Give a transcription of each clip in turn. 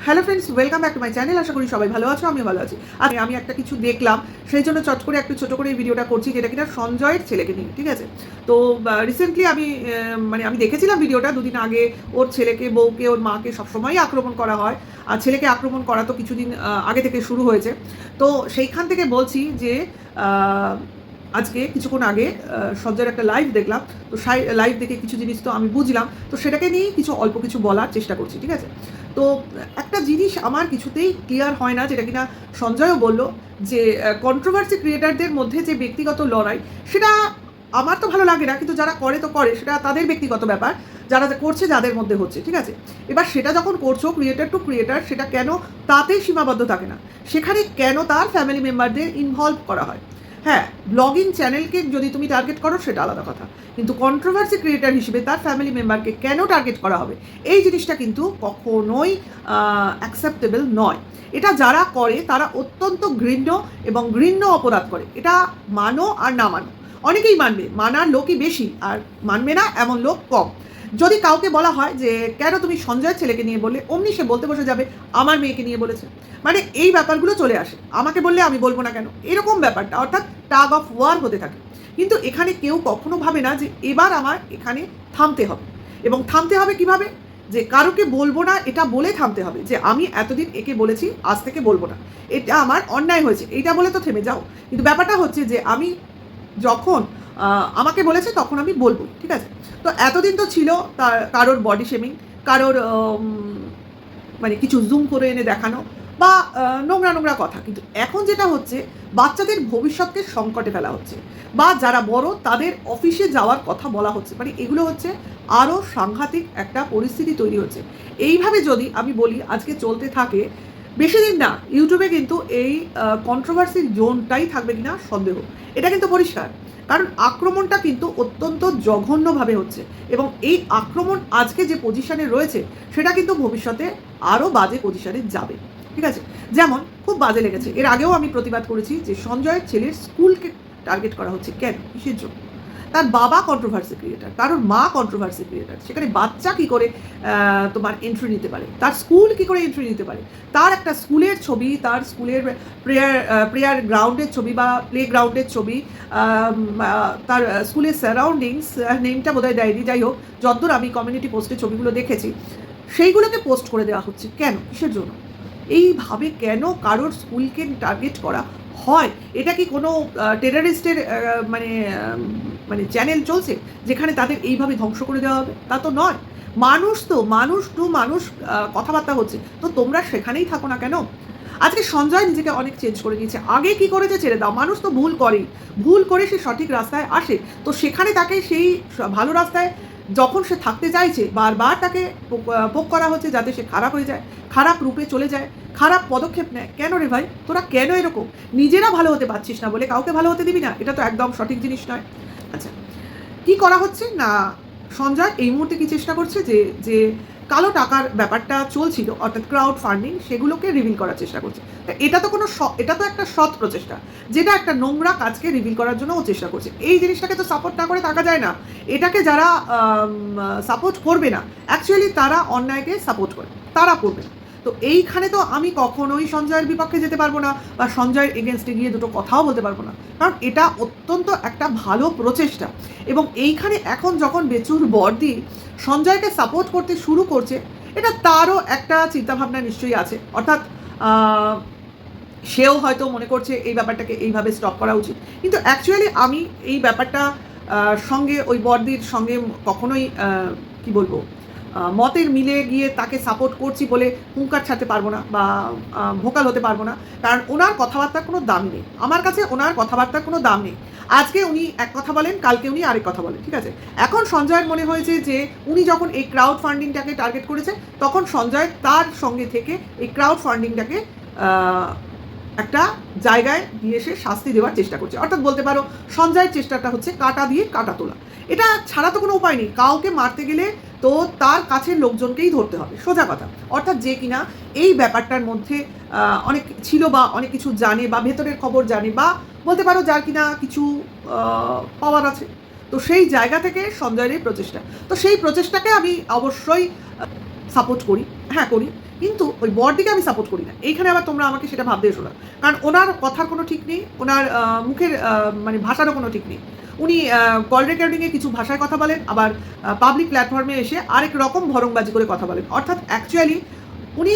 Hello friends, welcome back to my channel. আশা করি সবাই ভালো আছো, আমিও ভালো আছি। আর আমি একটা কিছু দেখলাম, সেই জন্য চট করে একটু ছোটো করে এই ভিডিওটা করছি, যেটা কিনা সঞ্জয়ের ছেলেকে নিয়ে, ঠিক আছে? তো রিসেন্টলি আমি দেখেছিলাম ভিডিওটা দুদিন আগে। ওর ছেলেকে, বউকে, ওর মাকে সবসময়ই আক্রমণ করা হয়, আর ছেলেকে আক্রমণ করা তো কিছুদিন আগে থেকে শুরু হয়েছে। তো সেইখান থেকে বলছি যে আজকে কিছুক্ষণ আগে সঞ্জয়ের একটা লাইভ দেখলাম। তো লাইভ দেখে কিছু জিনিস তো আমি বুঝলাম, তো সেটাকে নিয়েই অল্প কিছু বলার চেষ্টা করছি, ঠিক আছে? তো একটা জিনিস আমার কিছুতেই ক্লিয়ার হয় না, যেটা কিনা সঞ্জয়ও বলল, যে কন্ট্রোভার্সি ক্রিয়েটারদের মধ্যে যে ব্যক্তিগত লড়াই, সেটা আমার তো ভালো লাগে না, কিন্তু যারা করে তো করে, সেটা তাদের ব্যক্তিগত ব্যাপার। যারা করছে যাদের মধ্যে হচ্ছে, ঠিক আছে? এবার সেটা যখন করছো ক্রিয়েটার টু ক্রিয়েটার, সেটা কেন তাতেই সীমাবদ্ধ থাকে না? সেখানে কেন তার ফ্যামিলি মেম্বারদের ইনভলভ করা হয়? হ্যাঁ, ব্লগিং চ্যানেলকে যদি তুমি টার্গেট করো সেটা আলাদা কথা, কিন্তু কন্ট্রোভার্সি ক্রিয়েটার হিসেবে তার ফ্যামিলি মেম্বারকে কেন টার্গেট করা হবে? এই জিনিসটা কিন্তু কখনোই অ্যাকসেপ্টেবল নয়। এটা যারা করে তারা অত্যন্ত ঘৃণ্য এবং ঘৃণ্য অপরাধ করে। এটা মানো আর না মানো, অনেকেই মানবে, মানার লোকই বেশি, আর মানবে না এমন লোক কম। যদি কাউকে বলা হয় যে কেন তুমি সঞ্জয়ের ছেলেকে নিয়ে বললে, অমনি সে বলতে বসে যাবে আমার মেয়েকে নিয়ে বলেছে। মানে এই ব্যাপারগুলো চলে আসে, আমাকে বললে আমি বলবো না কেন, এরকম ব্যাপারটা, অর্থাৎ টাগ অফ ওয়ার হতে থাকে। কিন্তু এখানে কেউ কখনো ভাবে না যে এবার আমার এখানে থামতে হবে। এবং থামতে হবে কিভাবে? যে কারোকে বলবো না এটা বলে থামতে হবে, যে আমি এতদিন একে বলেছি, আজ থেকে বলবো না, এটা আমার অন্যায় হয়েছে, এইটা বলে তো থেমে যাও। কিন্তু ব্যাপারটা হচ্ছে যে আমি যখন আমাকে বলেছে তখন আমি বলবো, ঠিক আছে? তো এতদিন তো ছিল তার কারোর বডি শেমিং, কারোর মানে কিছু জুম করে এনে দেখানো, বা নোংরা নোংরা কথা। কিন্তু এখন যেটা হচ্ছে, বাচ্চাদের ভবিষ্যৎকে সংকটে ফেলা হচ্ছে, বা যারা বড় তাদের অফিসে যাওয়ার কথা বলা হচ্ছে। মানে এগুলো হচ্ছে আরও সাংঘাতিক একটা পরিস্থিতি তৈরি হচ্ছে। এইভাবে যদি আমি বলি আজকে চলতে থাকে, বেশি দিন না, ইউটিউবে কিন্তু এই কন্ট্রোভার্সির জোনটাই থাকবে কিনা সন্দেহ। এটা কিন্তু পরিষ্কার, কারণ আক্রমণটা কিন্তু অত্যন্ত জঘন্যভাবে হচ্ছে, এবং এই আক্রমণ আজকে যে পজিশনে রয়েছে সেটা কিন্তু ভবিষ্যতে আরও বাজে পজিশনে যাবে, ঠিক আছে? যেমন খুব বাজে লেগেছে, এর আগেও আমি প্রতিবাদ করেছি, যে সঞ্জয়ের ছেলের স্কুলকে টার্গেট করা হচ্ছে। কেন, কিসের জন্য? তার বাবা কন্ট্রোভার্সি ক্রিয়েটার, কারোর মা কন্ট্রোভার্সি ক্রিয়েটার, সেখানে বাচ্চা কি করে তোমার এন্ট্রি নিতে পারে, তার স্কুল কি করে এন্ট্রি নিতে পারে? তার একটা স্কুলের ছবি, তার স্কুলের প্রেয়ার গ্রাউন্ডের ছবি বা প্লে গ্রাউন্ডের ছবি, তার স্কুলের সারাউন্ডিংস, নেমটা বোধহয় দেয়নি, যাই হোক, যতদূর আমি কমিউনিটি পোস্টে ছবিগুলো দেখেছি, সেইগুলোকে পোস্ট করে দেওয়া হচ্ছে। কেন, কিসের জন্য? এইভাবে কেন কারোর স্কুলকে টার্গেট করা হয়? এটা কি কোনো টেররিস্টের মানে মানে চ্যানেল চলছে, যেখানে তাদের এইভাবে ধ্বংস করে দেওয়া হবে? তা তো নয়। মানুষ তো মানুষ টু মানুষ কথাবার্তা হচ্ছে, তো তোমরা সেখানেই থাকো না কেন? আজকে সঞ্জয় নিজেকে অনেক চেঞ্জ করে দিয়েছে। আগে কি করেছে ছেড়ে দাও, মানুষ তো ভুল করেই, ভুল করে সে সঠিক রাস্তায় আসে, তো সেখানে তাকে সেই ভালো রাস্তায় যখন সে থাকতে চাইছে, বারবার তাকে পোক করা হচ্ছে যাতে সে খারাপ হয়ে যায়, খারাপ রূপে চলে যায়, খারাপ পদক্ষেপ নেয়। কেন রে ভাই, তোরা কেন এরকম? নিজেরা ভালো হতে পারছিস না বলে কাউকে ভালো হতে দিবি না, এটা তো একদম সঠিক জিনিস নয়। আচ্ছা, কি করা হচ্ছে না, সঞ্জয় এই মুহূর্তে কি চেষ্টা করছে, যে যে কালো টাকার ব্যাপারটা চলছিল, অর্থাৎ ক্রাউড ফান্ডিং, সেগুলোকে রিভিল করার চেষ্টা করছে। এটা তো এটা তো একটা সৎ প্রচেষ্টা, যেটা একটা নোংরা কাজকে রিভিল করার জন্য ও চেষ্টা করছে। এই জিনিসটাকে তো সাপোর্ট না করে থাকা যায় না। এটাকে যারা সাপোর্ট করবে না, অ্যাকচুয়ালি তারা অন্যায়কে সাপোর্ট করে, তারা করবে না। তো এইখানে তো আমি কখনোই সঞ্জয়ের বিপক্ষে যেতে পারবো না, বা সঞ্জয়ের এগেনস্টে গিয়ে দুটো কথাও বলতে পারবো না, কারণ এটা অত্যন্ত একটা ভালো প্রচেষ্টা। এবং এইখানে এখন যখন বেচুর বর্দি সঞ্জয়কে সাপোর্ট করতে শুরু করছে, এটা তারও একটা চিন্তাভাবনা নিশ্চয়ই আছে, অর্থাৎ সেও হয়তো মনে করছে এই ব্যাপারটাকে এইভাবে স্টপ করা উচিত। কিন্তু অ্যাকচুয়ালি আমি এই ব্যাপারটা সঙ্গে ওই বর্দির সঙ্গে কখনোই কি বলবো, মতের মিলে গিয়ে তাকে সাপোর্ট করছি বলে হুঙ্কার ছাড়তে পারবো না, বা ভোকাল হতে পারবো না, কারণ ওনার কথাবার্তার কোনো দাম নেই আমার কাছে, ওনার কথাবার্তার কোনো দাম নেই। আজকে উনি এক কথা বলেন, কালকে উনি আরেক কথা বলেন, ঠিক আছে? এখন সঞ্জয়ের মনে হয়েছে যে উনি যখন এই ক্রাউড ফান্ডিংটাকে টার্গেট করেছে, তখন সঞ্জয় তার সঙ্গে থেকে এই ক্রাউড ফান্ডিংটাকে একটা জায়গায় দিয়ে এসে শাস্তি দেওয়ার চেষ্টা করছে। অর্থাৎ বলতে পারো সঞ্জয়ের চেষ্টাটা হচ্ছে কাটা দিয়ে কাটা তোলা। এটা ছাড়া তো কোনো উপায় নেই। কাউকে মারতে গেলে তো তার কাছের লোকজনকেই ধরতে হবে, সোজা কথা। অর্থাৎ যে কিনা এই ব্যাপারটার মধ্যে অনেক ছিল, বা অনেক কিছু জানে, বা ভেতরের খবর জানে, বা বলতে পারো যার কিনা কিছু পাওয়ার আছে। তো সেই জায়গা থেকে সঞ্জয়ের এই প্রচেষ্টা, তো সেই প্রচেষ্টাকে আমি অবশ্যই সাপোর্ট করি, হ্যাঁ করি, কিন্তু ওই বরদিকে আমি সাপোর্ট করি না। এইখানে আবার তোমরা আমাকে সেটা ভাবতে এসো না, কারণ ওনার কথার কোনো ঠিক নেই, ওনার মুখের মানে ভাষারও কোনো ঠিক নেই। উনি কল রেকর্ডিংয়ে কিছু ভাষায় কথা বলেন, আবার পাবলিক প্ল্যাটফর্মে এসে আরেক রকম ভরংবাজি করে কথা বলেন। অর্থাৎ অ্যাকচুয়ালি উনি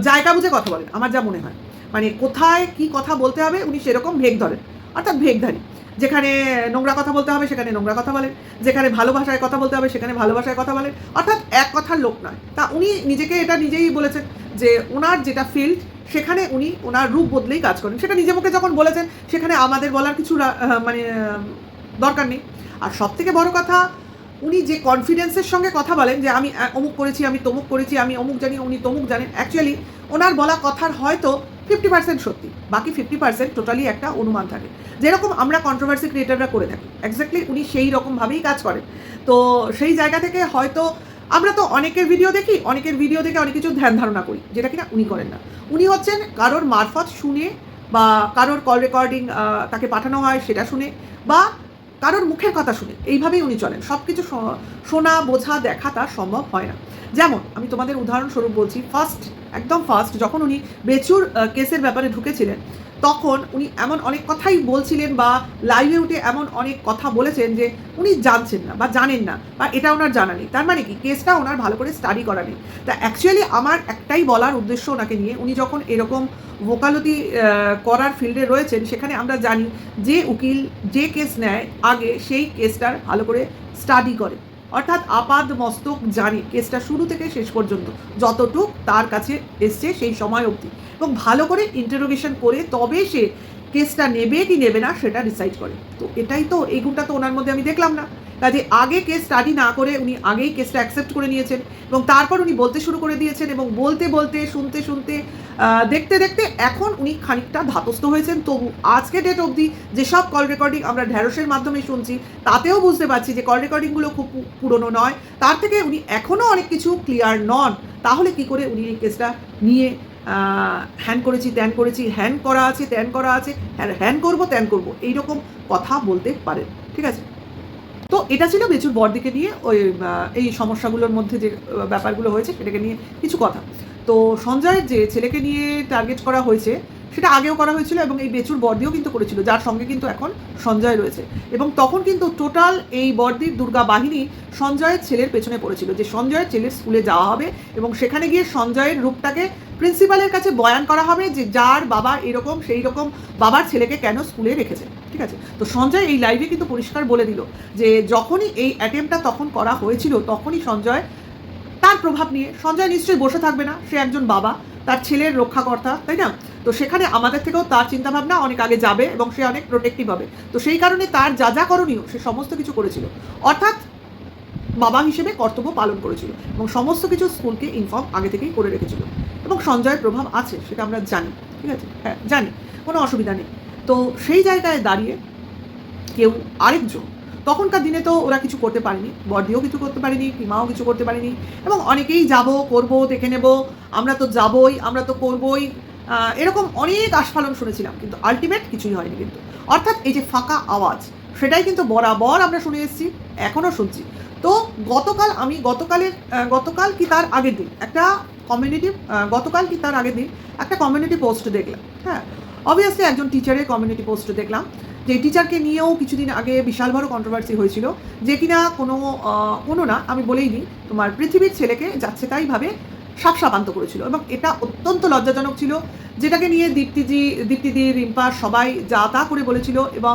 জায়গা বুঝে কথা বলেন আমার যা মনে হয়, মানে কোথায় কি কথা বলতে হবে উনি সেরকম ভেগ ধরেন, অর্থাৎ ভেগধারী। যেখানে নোংরা কথা বলতে হবে সেখানে নোংরা কথা বলেন, যেখানে ভালোবাসায় কথা বলতে হবে সেখানে ভালোবাসায় কথা বলেন, অর্থাৎ এক কথার লোক নয়। তা উনি নিজেকে এটা নিজেই বলেছেন যে ওনার যেটা ফিল্ড সেখানে উনি ওনার রূপ বদলেই কাজ করেন। সেটা নিজে মুখে যখন বলেছেন সেখানে আমাদের বলার কিছু মানে দরকার নেই। আর সব থেকে বড় কথা, উনি যে কনফিডেন্সের সঙ্গে কথা বলেন যে আমি অমুক করেছি, আমি তমুক করেছি, আমি অমুক জানি, উনি তমুক জানেন, অ্যাকচুয়ালি ওনার বলা কথার হয়তো 50% সত্যি, বাকি 50% টোটালি একটা অনুমান থাকে, যেরকম আমরা কন্ট্রোভার্সি ক্রিয়েটাররা করে থাকি। এক্স্যাক্টলি উনি সেই রকমভাবেই কাজ করেন। তো সেই জায়গা থেকে হয়তো আমরা তো অনেকের ভিডিও দেখি, অনেকের ভিডিও দেখে অনেক কিছু ধ্যান ধারণা করি, যেটা কিনা উনি করেন না। উনি হচ্ছেন কারোর মারফত শুনে, বা কারোর কল রেকর্ডিং তাকে পাঠানো হয় সেটা শুনে, বা কারোর মুখের কথা শুনে, এইভাবেই উনি চলেন। সব কিছু শোনা, বোঝা, দেখা তার সম্ভব হয় না। যেমন আমি তোমাদের উদাহরণস্বরূপ বলছি, একদম ফার্স্ট যখন উনি বেচুর কেসের ব্যাপারে ঢুকেছিলেন, তখন উনি এমন অনেক কথাই বলছিলেন, বা লাইভে উঠে এমন অনেক কথা বলেছেন যে উনি জানছেন না বা জানেন না, বা এটা ওনার জানা নেই। তার মানে কি, কেসটা ওনার ভালো করে স্টাডি করা নেই। তা অ্যাকচুয়ালি আমার একটাই বলার উদ্দেশ্য ওনাকে নিয়ে, উনি যখন এরকম ওকালতি করার ফিল্ডে রয়েছেন, সেখানে আমরা জানি যে উকিল যে কেস নেয় আগে সেই কেসটার ভালো করে স্টাডি করে, অর্থাৎ আপাদ মস্তক জানে কেসটা শুরু থেকে শেষ পর্যন্ত যতটুক তার কাছে এসছে সেই সময় অবধি, এবং ভালো করে ইন্টারোগেশন করে তবে সে কেসটা নেবে কি নেবে না সেটা ডিসাইড করে। তো এটাই তো, এই গুণটা তো ওনার মধ্যে আমি দেখলাম না। কাজে আগে কেস স্টাডি না করে উনি আগেই কেসটা অ্যাকসেপ্ট করে নিয়েছেন, এবং তারপর উনি বলতে শুরু করে দিয়েছেন, এবং বলতে বলতে শুনতে শুনতে দেখতে দেখতে এখন উনি খানিকটা ধাতস্থ হয়েছেন। তবু আজকে ডেট অবধি যেসব কল রেকর্ডিং আমরা ঢ্যাঁড়সের মাধ্যমে শুনছি, তাতেও বুঝতে পারছি যে কল রেকর্ডিংগুলো খুব পুরনো নয়, তার থেকে উনি এখনও অনেক কিছু ক্লিয়ার নন। তাহলে কি করে উনি এই কেসটা নিয়ে হ্যান করেছি ত্যান করেছি, হ্যান করা আছে ত্যান করা আছে, হ্যান করবো ত্যান করবো, এইরকম কথা বলতে পারেন? ঠিক আছে, তো এটা ছিল বেচুর বরদিকে নিয়ে ওই এই সমস্যাগুলোর মধ্যে যে ব্যাপারগুলো হয়েছে সেটাকে নিয়ে কিছু কথা। তো সঞ্জয়ের যে ছেলেকে নিয়ে টার্গেট করা হয়েছে সেটা আগেও করা হয়েছিল, এবং এই বেচুর বরদিও কিন্তু করেছিল, যার সঙ্গে কিন্তু এখন সঞ্জয় রয়েছে। এবং তখন কিন্তু টোটাল এই বরদির দুর্গা বাহিনী সঞ্জয়ের ছেলের পেছনে পড়েছিল, যে সঞ্জয়ের ছেলের স্কুলে যাওয়া হবে এবং সেখানে গিয়ে সঞ্জয়ের রূপটাকে প্রিন্সিপালের কাছে বয়ান করা হবে যে যার বাবা এরকম সেই রকম বাবার ছেলেকে কেন স্কুলে রেখেছে। ঠিক আছে, তো সঞ্জয় এই লাইভে কিন্তু পরিষ্কার বলে দিল যে যখনই এই অ্যাটেম্পটা তখন করা হয়েছিল, তখনই সঞ্জয় তার প্রভাব নিয়ে, সঞ্জয় নিশ্চয়ই বসে থাকবে না, সে একজন বাবা, তার ছেলের রক্ষাকর্তা, তাই না? তো সেখানে আমাদের থেকেও তার চিন্তাভাবনা অনেক আগে যাবে, এবং সে অনেক প্রোটেক্টিভ হবে। তো সেই কারণে তার যা যা করণীয় সে সমস্ত কিছু করেছিল, অর্থাৎ বাবা হিসেবে কর্তব্য পালন করেছিল, এবং সমস্ত কিছু স্কুলকে ইনফর্ম আগে থেকেই করে রেখেছিল। এবং সঞ্জয়ের প্রভাব আছে সেটা আমরা জানি, ঠিক আছে, হ্যাঁ জানি, কোনো অসুবিধা নেই। তো সেই জায়গায় দাঁড়িয়ে কেউ আরেকজন, তখনকার দিনে তো ওরা কিছু করতে পারেনি, বর্দিও কিছু করতে পারেনি, কিমাও কিছু করতে পারেনি, এবং অনেকেই যাব করব দেখে নেব, আমরা তো যাবই, আমরা তো করবই, এরকম অনেক আস্ফালন শুনেছিলাম, কিন্তু আলটিমেট কিছুই হয়নি। কিন্তু অর্থাৎ এই যে ফাঁকা আওয়াজ, সেটাই কিন্তু বরাবর আমরা শুনে এসেছি, এখনও শুনছি। তো গতকাল কি তার আগের দিন একটা কমিউনিটি পোস্ট দেখলাম। হ্যাঁ, অবভিয়াসলি একজন টিচারের কমিউনিটি পোস্ট দেখলাম, যে টিচারকে নিয়েও কিছুদিন আগে বিশাল বড় কন্ট্রোভার্সি হয়েছিল, যে কিনা কোনো না, আমি বলেই দিই, তোমার পৃথিবীর ছেলেকে যাচ্ছে তাইভাবে শাপান্ত করেছিল, এবং এটা অত্যন্ত লজ্জাজনক ছিল, যেটাকে নিয়ে দীপ্তিদি রিম্পা সবাই যা তা করে বলেছিল, এবং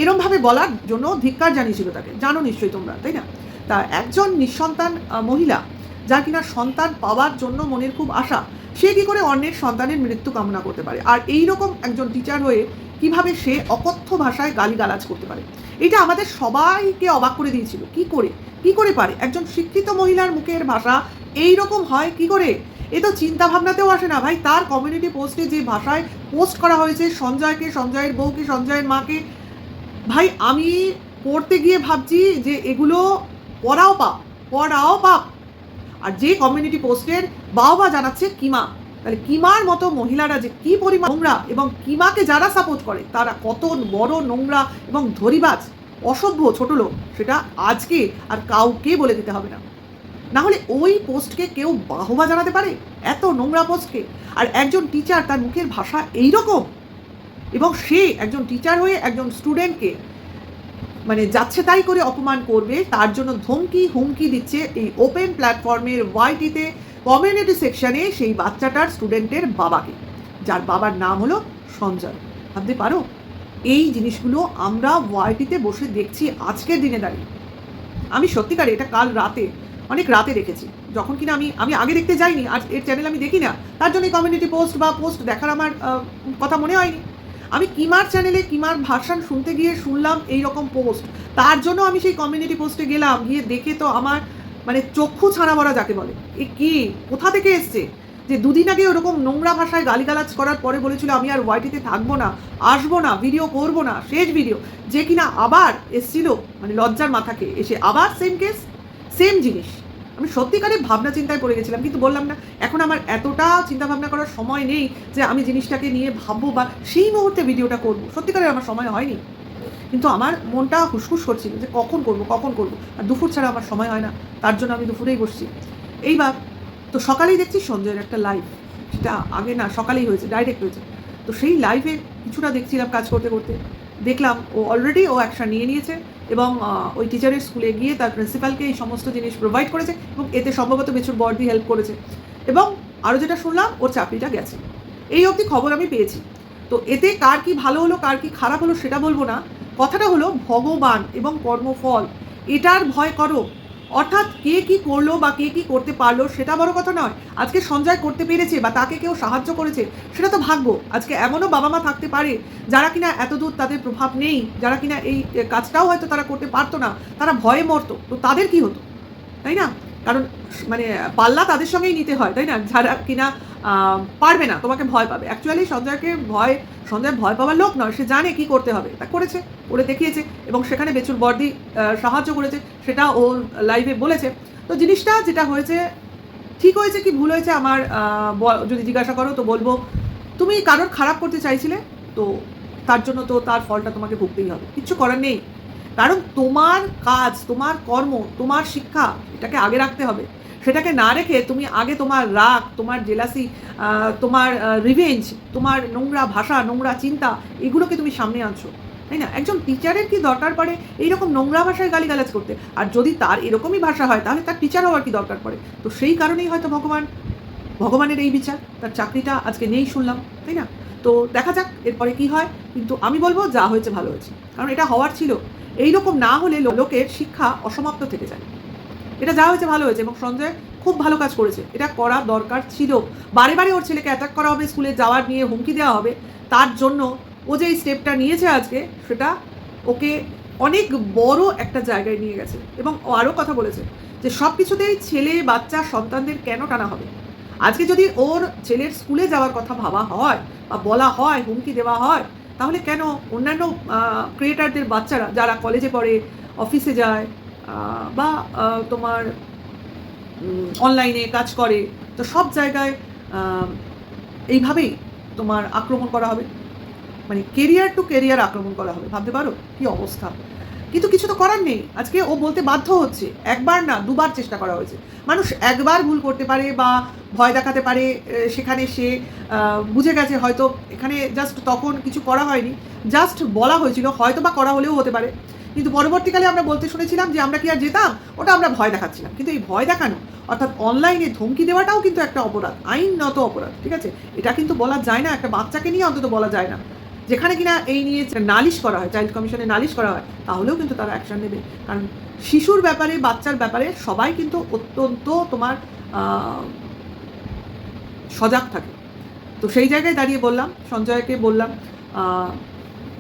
এরমভাবে বলার জন্য ধিক্কার জানিয়েছিল তাকে, জানো নিশ্চয়ই তোমরা, তাই না? তা একজন নিঃসন্তান মহিলা, যার কিনা সন্তান পাওয়ার জন্য মনের খুব আশা, সে কী করে অন্যের সন্তানের মৃত্যু কামনা করতে পারে? আর এই রকম একজন টিচার হয়ে কিভাবে সে অকথ্য ভাষায় গালিগালাজ করতে পারে? এটা আমাদের সবাইকে অবাক করে দিয়েছিল। কি করে পারে একজন শিক্ষিত মহিলার মুখের ভাষা এই রকম হয় কি করে? এ তো চিন্তা ভাবনাতেও আসে না ভাই। তার কমিউনিটি পোস্টে যে ভাষায় পোস্ট করা হয়েছে সঞ্জয়কে, সঞ্জয়ের বউকে, সঞ্জয়ের মাকে, ভাই আমি পড়তে গিয়ে ভাবছি যে এগুলো পড়াও পাপ। আর যে কমিউনিটি পোস্টের বাহবা জানাচ্ছে কিমা, তাহলে কিমার মতো মহিলারা যে কি পরিমাণ নোংরা, এবং কিমাকে যারা সাপোর্ট করে তারা কত বড় নোংরা এবং ধরিবাজ, অসভ্য ছোট লোক, সেটা আজকে আর কাউকে বলে দিতে হবে না। না হলে ওই পোস্টকে কেউ বাহবা জানাতে পারে, এত নোংরা পোস্টকে? আর একজন টিচার, তার মুখের ভাষা এই রকম, এবং সে একজন টিচার হয়ে একজন স্টুডেন্টকে মানে যাচ্ছে তাই করে অপমান করবে, তার জন্য ধমকি হুমকি দিচ্ছে এই ওপেন প্ল্যাটফর্মের ওয়াইটিতে কমিউনিটি সেকশনে সেই বাচ্চাটার স্টুডেন্টের বাবাকে, যার বাবার নাম হলো সঞ্জয়। ভাবতে পারো? এই জিনিসগুলো আমরা ওয়াইটিতে বসে দেখছি আজকের দিনে দাঁড়িয়ে। আমি সত্যিকারে এটা কাল রাতে, অনেক রাতে দেখেছি, যখন কিনা আমি আগে দেখতে যাইনি, আর এর চ্যানেল আমি দেখি না, তার জন্য কমিউনিটি পোস্ট বা পোস্ট দেখার আমার কথা মনে হয়নি। আমি কিমার চ্যানেলে কিমার ভার্সান শুনতে গিয়ে শুনলাম এই রকম পোস্ট, তার জন্য আমি সেই কমিউনিটি পোস্টে গেলাম, গিয়ে দেখে তো আমার মানে চক্ষু ছানা ভরা যাকে বলে, এ কি কোথা থেকে এসছে? যে দুদিন আগে ওরকম নোংরা ভাষায় গালিগালাজ করার পরে বলেছিল আমি আর ওয়াইটিতে থাকবো না, আসবো না, ভিডিও করবো না, শেষ ভিডিও, যে কিনা আবার এসছিল মানে লজ্জার মাথাকে এসে আবার সেম কেস, সেম জিনিস। আমি সত্যিকারে ভাবনা চিন্তায় পড়ে গেছিলাম, কিন্তু বললাম না, এখন আমার এতটা চিন্তা ভাবনা করার সময় নেই যে আমি জিনিসটাকে নিয়ে ভাববো বা সেই মুহূর্তে ভিডিওটা করবো, সত্যিকারে আমার সময় হয়নি। কিন্তু আমার মনটা হুসহুস করছিল যে কখন করবো, আর দুপুর ছাড়া আমার সময় হয় না, তার জন্য আমি দুপুরেই বসছি। এইবার তো সকালেই দেখছি সঞ্জয়ের একটা লাইভ, সেটা আগে না, সকালেই হয়েছে, ডাইরেক্ট হয়েছে। তো সেই লাইভে কিছুটা দেখছিলাম, কাজ করতে করতে দেখলাম ও অলরেডি অ্যাকশন নিয়ে নিয়েছে, এবং ওই টিচারের স্কুলে গিয়ে তার প্রিন্সিপালকে এই সমস্ত জিনিস প্রোভাইড করেছে, এবং এতে সম্ভবত বেচুর বর্দি হেল্প করেছে, এবং আরও যেটা শুনলাম ওর চাকরিটা গেছে। এই অবধি খবর আমি পেয়েছি। তো এতে কার কি ভালো হলো কার কি খারাপ হলো সেটা বলবো না, কথাটা হলো ভগবান এবং কর্মফল, এটার ভয় করো। অর্থাৎ কে কি করলো বা কে কি করতে পারলো সেটা বড় কথা নয়, আজকে সঞ্জয় করতে পেরেছে বা তাকে কেউ সাহায্য করেছে সেটা তো ভাগ্য। আজকে এমনও বাবা মা থাকতে পারে যারা কিনা এতদূর তাদের প্রভাব নেই, যারা কিনা এই কাজটাও হয়তো তারা করতে পারতো না, তারা ভয়ে মরতো, তো তাদের কি হতো, তাই না? কারণ মানে পাল্লা তাদের সঙ্গেই নিতে হয়, তাই না? যারা কিনা পারবে না, তোমাকে ভয় পাবে। অ্যাকচুয়ালি সঞ্জয় ভয় পাওয়ার লোক নয়, সে জানে কি করতে হবে, তা করেছে, করে দেখিয়েছে, এবং সেখানে বেচুর বর্দি সাহায্য করেছে, সেটা ও লাইভে বলেছে। তো জিনিসটা যেটা হয়েছে, ঠিক হয়েছে কি ভুল হয়েছে আমার যদি জিজ্ঞাসা করো তো বলবো, তুমি কারোর খারাপ করতে চাইছিলে, তো তার জন্য তো তার ফলটা তোমাকে ভুগতেই হবে, কিচ্ছু করার নেই। কারণ তোমার কাজ, তোমার কর্ম, তোমার শিক্ষা, এটাকে আগে রাখতে হবে। সেটাকে না রেখে তুমি আগে তোমার রাগ, তোমার জেলাসি, তোমার রিভেঞ্জ, তোমার নোংরা ভাষা, নোংরা চিন্তা, এগুলোকে তুমি সামনে আনছো, তাই না? একজন টিচারের কি দরকার পড়ে এইরকম নোংরা ভাষায় গালিগালাজ করতে? আর যদি তার এরকমই ভাষা হয় তাহলে তার টিচার হওয়ার কি দরকার পড়ে? তো সেই কারণেই হয়তো ভগবানের এই বিচার, তার চাকরিটা আজকে নেই শুনলাম, তাই না? তো দেখা যাক এরপরে কি হয়, কিন্তু আমি বলবো যা হয়েছে ভালো হয়েছে, কারণ এটা হওয়ার ছিল। এইরকম না হলে লোকের শিক্ষা অসমাপ্ত থেকে যায়। এটা যা হয়েছে ভালো হয়েছে, এবং সঞ্জয় খুব ভালো কাজ করেছে, এটা করা দরকার ছিল। বারে বারে ওর ছেলেকে অ্যাটাক করা হবে, স্কুলে যাওয়ার নিয়ে হুমকি দেওয়া হবে, তার জন্য ও যে এই স্টেপটা নিয়েছে আজকে, সেটা ওকে অনেক বড় একটা জায়গায় নিয়ে গেছে। এবং ও আরও কথা বলেছে যে সব কিছুতেই ছেলে বাচ্চা সন্তানদের কেন টানা হবে। আজকে যদি ওর ছেলের স্কুলে যাওয়ার কথা ভাবা হয় বা বলা হয়, হুমকি দেওয়া হয়, তাহলে কেন অন্যান্য ক্রিয়েটারদের বাচ্চারা যারা কলেজে পড়ে, অফিসে যায়, বা তোমার অনলাইনে কাজ করে, তো সব জায়গায় এইভাবেই তোমার আক্রমণ করা হবে, মানে কেরিয়ার টু কেরিয়ার আক্রমণ করা হবে। ভাবতে পারো কি অবস্থা? কিন্তু কিছু তো করার নেই, আজকে ও বলতে বাধ্য হচ্ছে। একবার না, দুবার চেষ্টা করা হয়েছে। মানুষ একবার ভুল করতে পারে বা ভয় দেখাতে পারে, সেখানে সে বুঝে গেছে হয়তো এখানে জাস্ট তখন কিছু করা হয়নি, জাস্ট বলা হয়েছিল, হয়তো বা করা হলেও হতে পারে। কিন্তু পরবর্তীকালে আমরা বলতে শুনেছিলাম যে আমরা কি আর যেতাম, ওটা আমরা ভয় দেখাচ্ছিলাম। কিন্তু এই ভয় দেখানো অর্থাৎ অনলাইনে ধমকি দেওয়াটাও কিন্তু একটা অপরাধ, আইনগত অপরাধ, ঠিক আছে? এটা কিন্তু বলা যায় না, একটা বাচ্চাকে নিয়ে অন্তত বলা যায় না। যেখানে কিনা এই নিয়ে নালিশ করা হয়, চাইল্ড কমিশনে নালিশ করা হয়, তাহলেও কিন্তু তারা অ্যাকশন নেবে। কারণ শিশুর ব্যাপারে, বাচ্চার ব্যাপারে সবাই কিন্তু অত্যন্ত তোমার সজাগ থাকে। তো সেই জায়গায় দাঁড়িয়ে বললাম, সঞ্জয়কে বললাম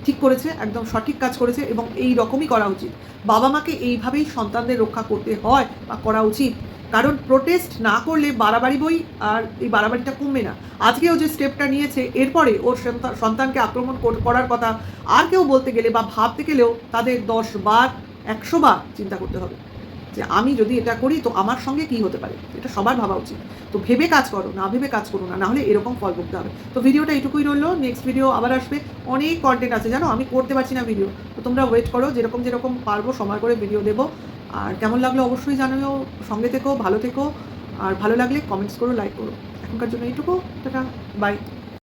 ঠিক করেছে, একদম সঠিক কাজ করেছে, এবং এই রকমই করা উচিত। বাবা মাকে এইভাবেই সন্তানদের রক্ষা করতে হয় বা করা উচিত। কারণ প্রোটেস্ট না করলে বাড়াবাড়ি বই, আর এই বাড়াবাড়িটা কমবে না। আজকেও যে স্টেপটা নিয়েছে, এরপরে ওর সন্তানকে আক্রমণ করার কথা আর কেউ বলতে গেলে বা ভাবতে গেলেও তাদের 10 বার 100 বার চিন্তা করতে হবে যে আমি যদি এটা করি তো আমার সঙ্গে কি হতে পারে। এটা সবার ভাবা উচিত। তো ভেবে কাজ করো, না ভেবে কাজ করো না, নাহলে এরকম ফল ভুগতে হবে। তো ভিডিওটা এইটুকুই রইলো, নেক্সট ভিডিও আবার আসবে। অনেক কন্টেন্ট আছে জানো, আমি করতে পারছি না ভিডিও, তো তোমরা ওয়েট করো, যেরকম পারবো সময় করে ভিডিও দেবো। আর কেমন লাগলো অবশ্যই জানাও, সঙ্গে থেকো, ভালো থেকো, আর ভালো লাগলে কমেন্টস করো, লাইক করো। এখনকার জন্য এইটুকু, টাটা, বাই।